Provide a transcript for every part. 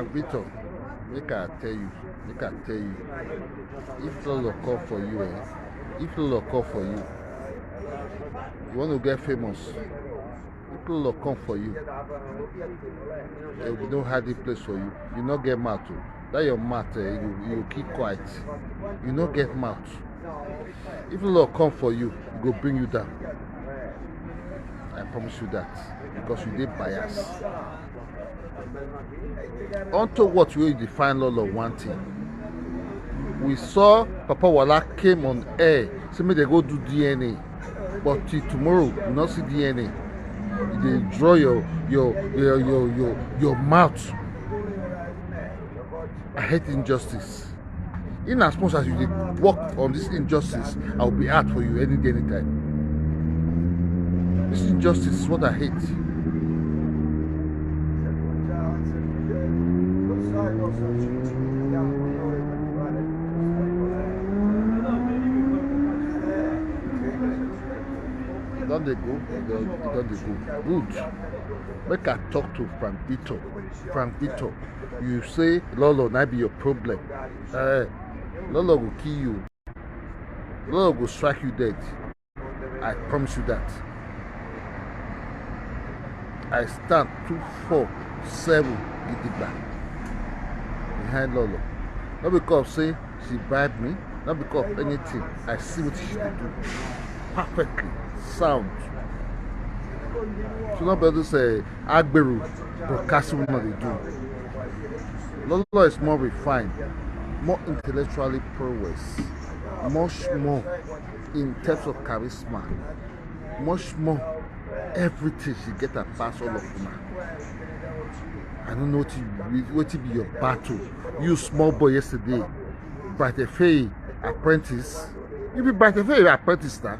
Frank Victor, make I tell you, if Lolo call for you, if Lolo call for you, you want to get famous, if Lolo come for you, there will be no hiding place for you. You not get mouth too. That your mouth, you keep quiet. You not get mouth. If Lolo come for you, he go bring you down. I promise you that, because you did bias. Onto what we define Lolo one thing. We saw Papa Wala came on air, say me they go do DNA, but till tomorrow you not see DNA. They draw your mouth. I hate injustice. In as much as you did work on this injustice, I will be out for you any day, anytime. This injustice is what I hate. Don't they go? Good. Make I talk to Frank Victor. Frank Victor, you say Lolo might be your problem. Lolo will kill you. Lolo will strike you dead. I promise you that. I stand 247 gidigba behind Lolo. Not because say she bribed me, not because of anything. I see what she should do. Perfectly sound. So not better to say Agberu broadcasting what they do. Lolo is more refined, more intellectually prowess, much more in terms of charisma, much more everything she get a pass all of them. I don't know what to be your battle. You small boy yesterday, Bright FA apprentice. You be Bright FA apprentice now.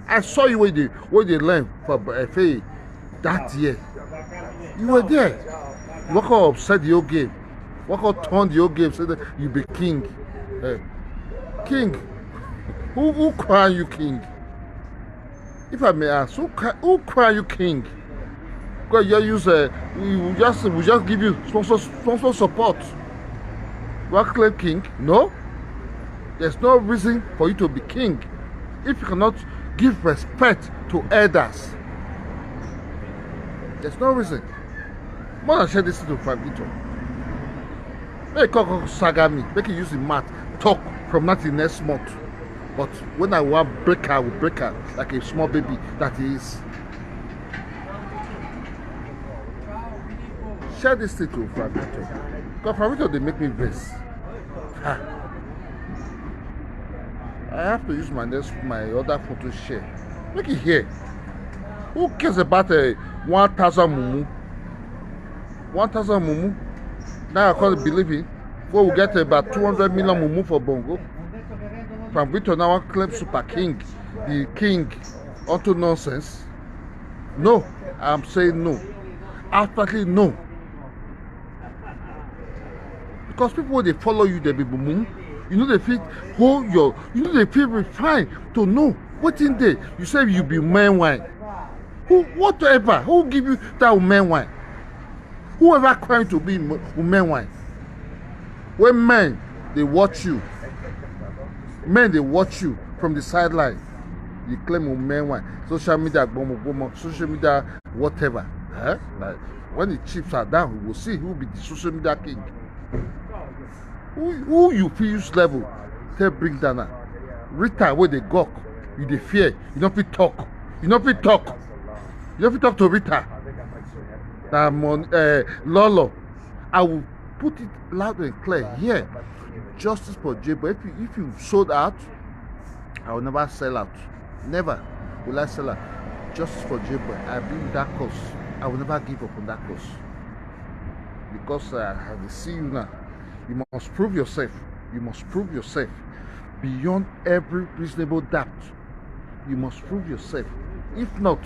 I saw you where they learn for FA that year. You were there. You walk out upset the old game. Walk out turn the old game, say that you be king. King. Who crown you king? If I may ask, who crown you king? Because you use we just give you sponsor support. You claim king? No. There's no reason for you to be king if you cannot give respect to elders. There's no reason. More than share this to Frank Victor. Make you saga me. Make you use the math. Talk from now till next month. But when I want break her, I will break her like a small baby that he is. Share this thing to Frank Victor. Because Frank Victor, they make me vex. I have to use my other phone to share. Make it here. Who cares about 1,000 mumu? 1,000 mumu? Now I can't believe it. We will get about 200 million mumu for Bongo. From Victor now claim super king. The king onto nonsense. No, I'm saying no. Absolutely no. Because people when they follow you, they be mumu. You know they feel they feel refined to know what in there. You say you be man wine. Who give you that man wine? Whoever crying to be man wine? When men they watch you, men they watch you from the sideline. You claim man wine. Social media, social media, whatever. Like when the chips are down, we will see who will be the social media king. Who you feel use level? Tell bring down. Rita where they gawk, you dey fear. You don't fit talk. You don't fit talk. You don't fit talk to Rita. Lolo, I will put it loud and clear here. Justice for J. But if you sold out, I will never sell out. Never will I sell out. Justice for J. Boy, I bring that cause. I will never give up on that cause. Because I have to see you now. You must prove yourself. You must prove yourself beyond every reasonable doubt. You must prove yourself. If not,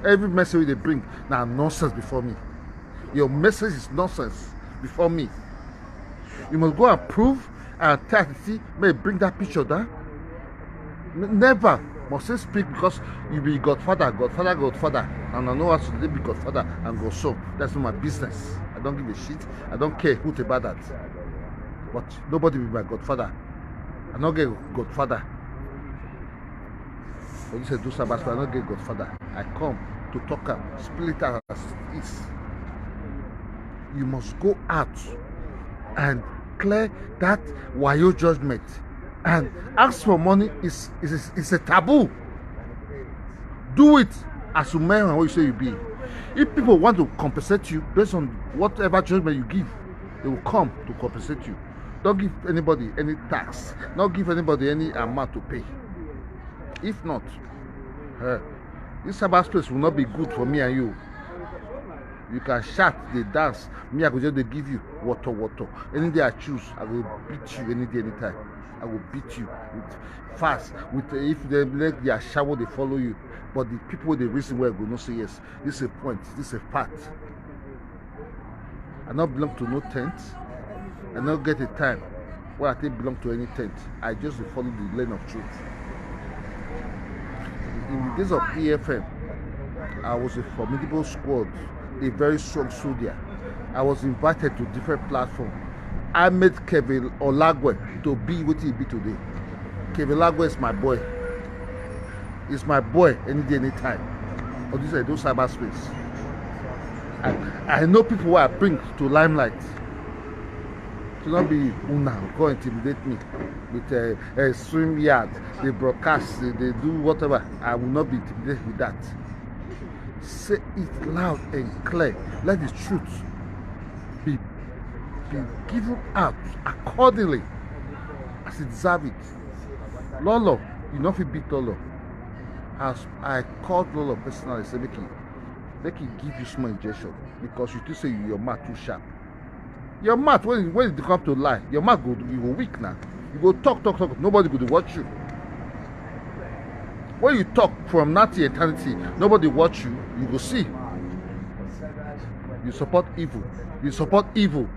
every message they bring now nonsense before me. Your message is nonsense before me. You must go and prove and tell to see may bring that picture down. Never must you speak because you be Godfather, and I know how to be Godfather and go so. That's not my business. I don't give a shit. I don't care who about that. But nobody be my godfather. I don't get godfather. When you say do sabbath, I don't get godfather. I come to talk and split out as it is. You must go out and clear that wayo judgment. And ask for money is a taboo. Do it as you may and what you say you be. If people want to compensate you based on whatever judgment you give, they will come to compensate you. Don't give anybody any tax. Don't give anybody any amount to pay. If not, this Sabbath place will not be good for me and you. You can shout, they dance. Me, I go just they give you water. Any day I choose, I will beat you any day, anytime. I will beat you with fast. With if they let their shower, they follow you. But the people, the reason why I go not say yes. This is a point. This is a fact. I not belong to no tent. I not get a time where I think belong to any tent. I just follow the lane of truth. In the days of PFM, I was a formidable squad, a very strong soldier. I was invited to different platforms. I met Kevin Olagwe to be what he be today. Kevin Olagwe is my boy. He's my boy any day, anytime. Or this I do cyberspace. I know people who I bring to limelight. To not be una go intimidate me with a swim yard. They broadcast, they do whatever. I will not be intimidated with that. Say it loud and clear. Let the truth be given out accordingly as it deserves it. Lolo, you know if you beat Lolo. As I called Lolo personally, say make he give you small injection because you say your mouth too sharp. Your mouth when it come to lie, your mouth you go weak now. You go talk. Nobody go to watch you. When you talk from now to eternity, nobody watch you. You go see. You support evil.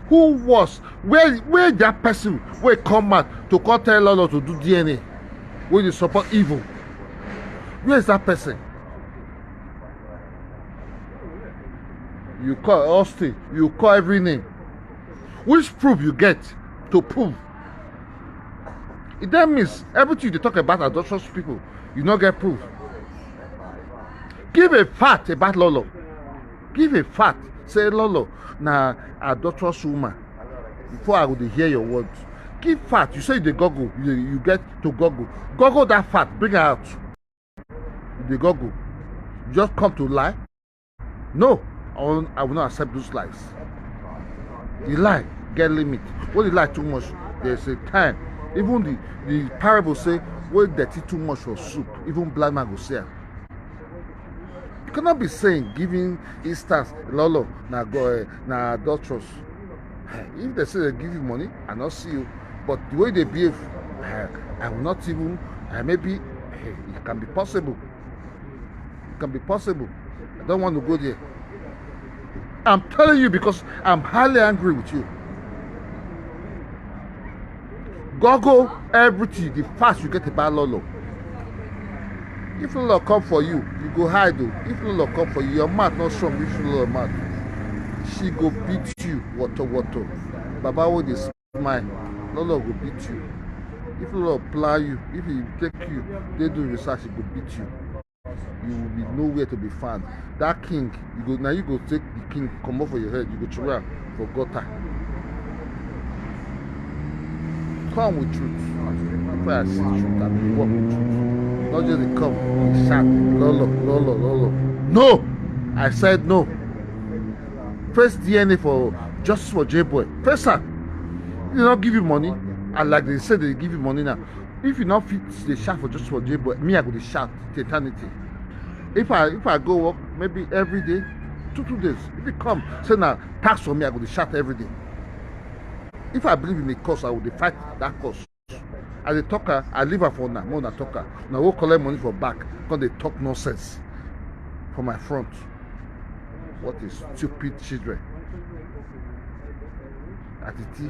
Who was where that person will come out to call tell Lolo to do DNA? When you support evil, where is that person? You call Austin. You call every name. Which proof you get to prove? It then means everything you talk about adulterous people, you not get proof. Give a fact about Lolo. Give a fact. Say Lolo, na adulterous woman. Before I would hear your words. Give fact. You say the Google, you get to Google. Google that fact. Bring it out. The Google. You just come to lie. No, I will not accept those lies. The lie get limit. When you lie too much, there's a time. Even the parable say, when dirty too much for soup, even blind man go see it. You cannot be saying, giving instance, Lolo, na adulterous. If they say they give you money, I not see you. But the way they behave, I will not even, maybe, it can be possible. It can be possible. I don't want to go there. I'm telling you because I'm highly angry with you. Google everything, the fast you get about Lolo. If Lolo come for you, you go hide. If Lolo come for you, your mouth not strong. If Lolo mouth, she go beat you. Water. Baba will dey smile. Lolo go beat you. If Lolo apply you, if he take you, they do research, he go beat you. You will be nowhere to be found. That king, you go take the king, come off for your head, you go throw for gutter. Come with truth. If I see truth, I will walk with truth. Not just come and shout, Lolo. No! I said no. First DNA for justice for J-Boy. First sir, they not give you money. And like they said, they give you money now. If you not fit the shout for justice for J-Boy, me I go to shout to eternity. If I go work maybe every day, two days. If you come, say now tax for me, I go to shout every day. If I believe in the cause, I will fight that cause. As a talker, I leave her for now, more than a talker. Now go collect money for back, because they talk nonsense for my front. What is stupid children? At the tea,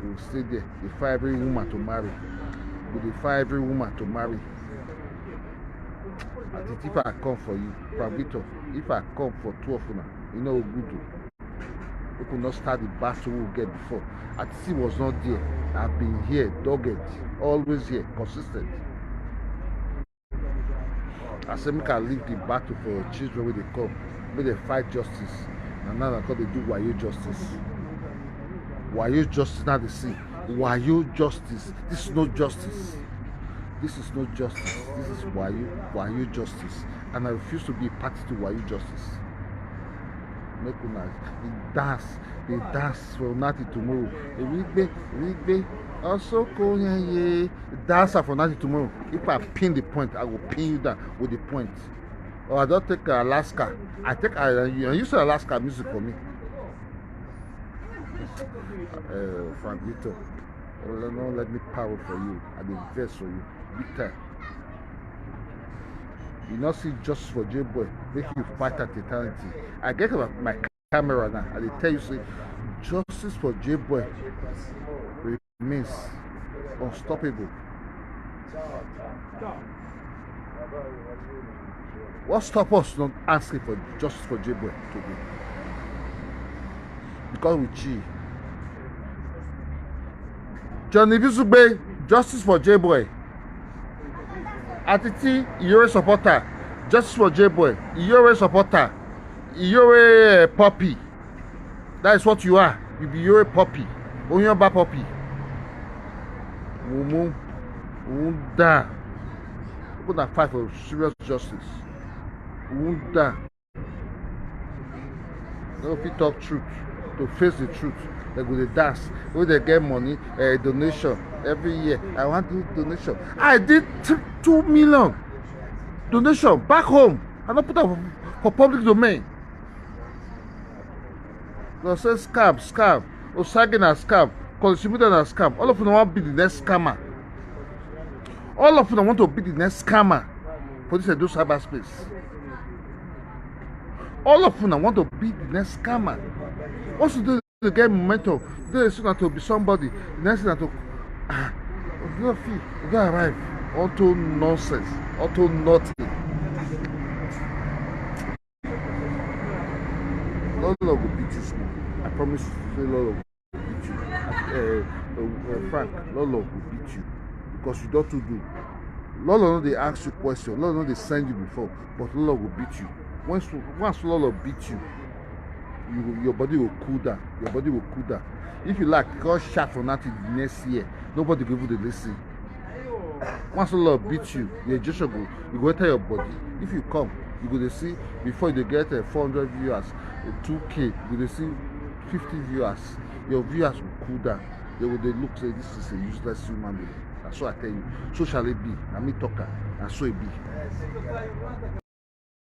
we will stay there. They find every woman to marry. They find every woman to marry. At the tea, if I come for you, Pravito, if I come for 2 of you now. You know, good. We could not start the battle we get before. Atiti was not there. I've been here, dogged, always here, consistent. I said, make I leave the battle for your children when they come. Make they fight justice. And now they do wayo justice. Wayo justice, now they see. Wayo justice. This is not justice. This is not justice. This is wayo justice. And I refuse to be a party to wayo justice. Make una they dance from night to tomorrow. Rigbe, also koyenye. Dance from night to tomorrow. If I pin the point, I will pin you down with the point. Or I don't take Alaska. I take you say Alaska music for me. Frank Vito, don't let me power for you. I will invest for you. Big time. You not see justice for J-Boy, make you fight at eternity. I get my camera now, and they tell you, say, justice for J-Boy remains unstoppable. What stop us not asking for justice for J-Boy today? Because we cheat. Johnny Bisugbe, justice for J-Boy. Atiti, you're a supporter. Justice for J-Boy, you're a supporter. You're a puppy. That is what you are. You're a puppy. Onyaba puppy. Mumu. Unda. We're gonna fight for serious justice. Unda. If you talk truth, to face the truth, they go to dance. When they get money, donation every year. I want to do donation. I did 2 million donation back home. I don't put up for public domain. They say scam. Osagin a scam. Consumer a scam. All of them want to be the next scammer. All of them want to be the next scammer for this edu cyberspace. All of them want to be the next scammer. Once you do the get momentum, they soon to be somebody. The next thing to you don't feel you gotta arrive. Auto nonsense. Auto nothing. Lolo will beat you small. I promise you, Lolo will beat you. Frank, Lolo will beat you. Because you don't do. Lolo know they ask you questions. Lolo know they send you before. But Lolo will beat you. Once Lolo beat you, your body will cool down. Your body will cool down. If you like, call shot for nothing next year. Nobody will give you the listen. Once Lolo beat you, the injection go, you go enter your body. If you come, you go to see before you get 400 viewers, 2K, you go to see 50 viewers. Your viewers will cool down. They will look say this is a useless human being. That's what I tell you. So shall it be. I mean talker. And so it be.